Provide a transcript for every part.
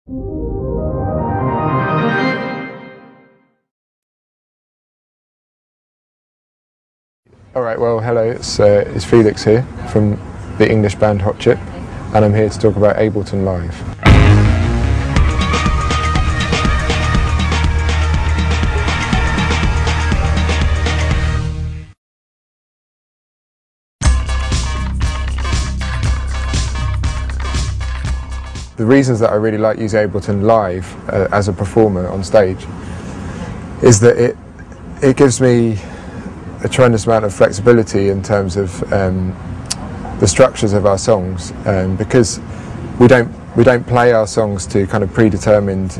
Alright, well hello, it's Felix here from the English band Hot Chip, and I'm here to talk about Ableton Live. The reasons that I really like using Ableton Live as a performer on stage is that it gives me a tremendous amount of flexibility in terms of the structures of our songs, because we don't play our songs to kind of predetermined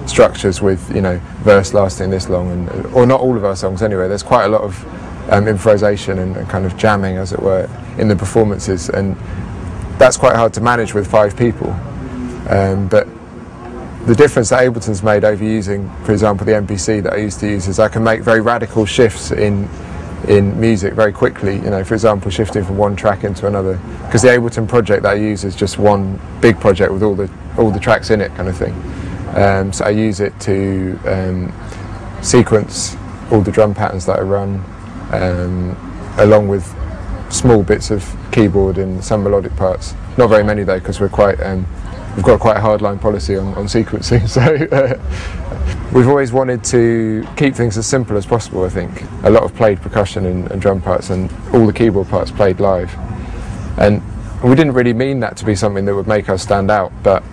structures with, you know, verse lasting this long, or not all of our songs anyway. There's quite a lot of improvisation and kind of jamming, as it were, in the performances, and that's quite hard to manage with 5 people. But the difference that Ableton's made over using, for example, the MPC that I used to use, is I can make very radical shifts in music very quickly. You know, for example, shifting from one track into another, because the Ableton project that I use is just one big project with all the tracks in it, kind of thing. So I use it to sequence all the drum patterns that I run, along with small bits of keyboard and some melodic parts. Not very many though, because we've got quite a hardline policy on sequencing. So we've always wanted to keep things as simple as possible. I think a lot of played percussion and drum parts, and all the keyboard parts played live. And we didn't really mean that to be something that would make us stand out, but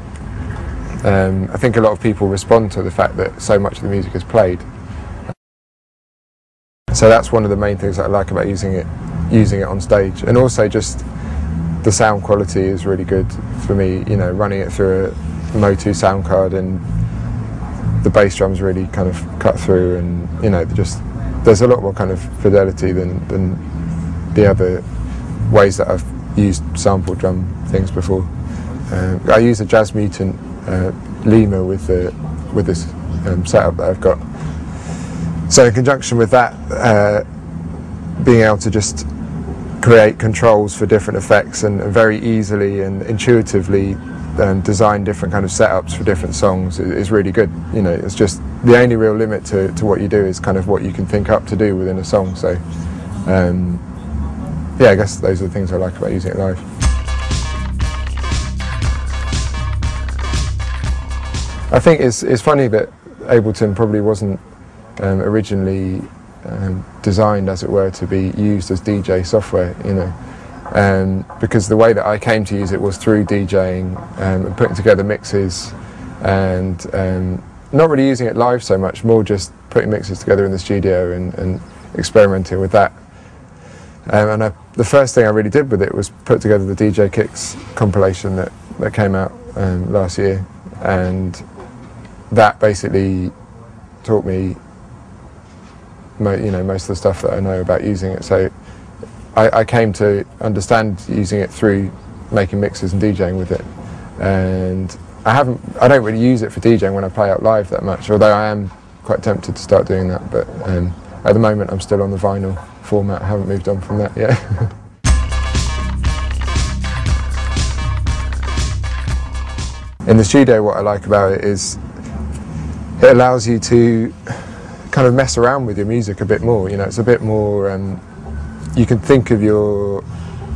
I think a lot of people respond to the fact that so much of the music is played. So that's one of the main things that I like about using it on stage. And also just the sound quality is really good for me, you know, running it through a Mo2 sound card, and the bass drums really kind of cut through, and you know, there's a lot more kind of fidelity than the other ways that I've used sample drum things before. I use a Jazz Mutant Lima with this setup that I've got. So in conjunction with that, being able to just create controls for different effects and very easily and intuitively design different kind of setups for different songs is really good. You know, it's just the only real limit to what you do is kind of what you can think up to do within a song. So yeah, I guess those are the things I like about using it live. I think it's funny that Ableton probably wasn't originally designed, as it were, to be used as DJ software, you know, because the way that I came to use it was through DJing and putting together mixes, and not really using it live so much, more just putting mixes together in the studio and experimenting with that. And the first thing I really did with it was put together the DJ Kicks compilation that came out last year, and that basically taught me, you know, most of the stuff that I know about using it. So I came to understand using it through making mixes and DJing with it, and I don't really use it for DJing when I play out live that much, although I am quite tempted to start doing that. But at the moment I'm still on the vinyl format, I haven't moved on from that yet. In the studio, what I like about it is it allows you to kind of mess around with your music a bit more. You know, it's a bit more, you can think of your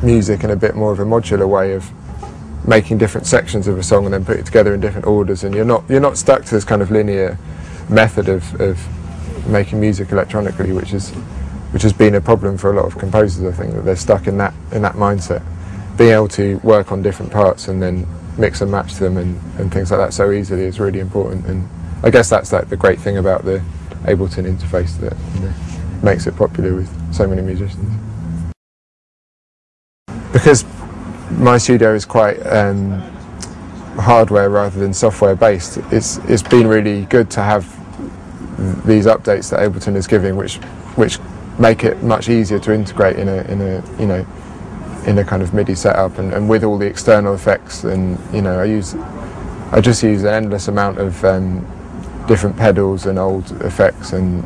music in a bit more of a modular way of making different sections of a song and then put it together in different orders, and you're not stuck to this kind of linear method of making music electronically, which has been a problem for a lot of composers. I think that they're stuck in that mindset. Being able to work on different parts and then mix and match them and things like that so easily is really important, and I guess that's like the great thing about the Ableton interface that, you know, makes it popular with so many musicians. Because my studio is quite hardware rather than software based, it's been really good to have these updates that Ableton is giving, which make it much easier to integrate in a kind of MIDI setup and with all the external effects. And you know, I just use an endless amount of different pedals and old effects, and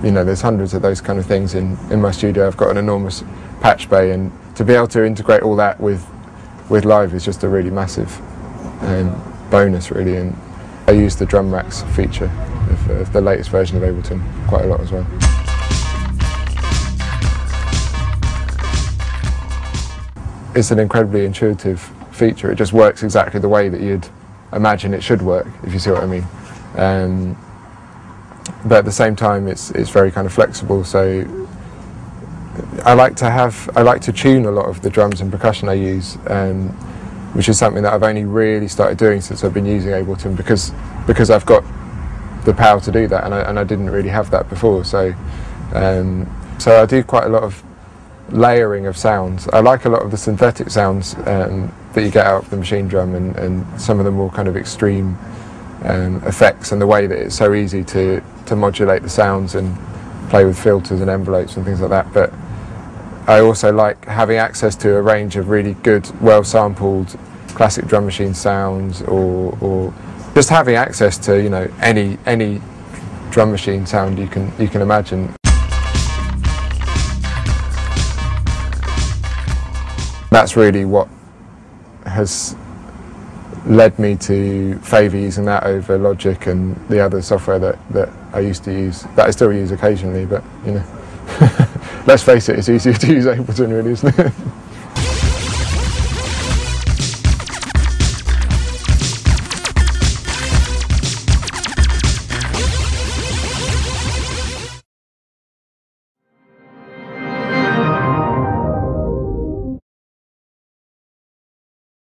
you know, there's hundreds of those kind of things in my studio. I've got an enormous patch bay, and to be able to integrate all that with live is just a really massive bonus really, and I use the drum racks feature of the latest version of Ableton quite a lot as well. It's an incredibly intuitive feature. It just works exactly the way that you'd imagine it should work, if you see what I mean. But at the same time, it's very kind of flexible. So I like to tune a lot of the drums and percussion I use, which is something that I've only really started doing since I've been using Ableton, because I've got the power to do that, and I didn't really have that before. So so I do quite a lot of layering of sounds. I like a lot of the synthetic sounds that you get out of the machine drum, and some of the more kind of extreme effects, and the way that it's so easy to modulate the sounds and play with filters and envelopes and things like that. But I also like having access to a range of really good, well-sampled classic drum machine sounds, or just having access to, you know, any drum machine sound you can imagine. That's really what has led me to favour using that over Logic and the other software that I used to use, that I still use occasionally, but you know, let's face it, it's easier to use Ableton really, isn't it?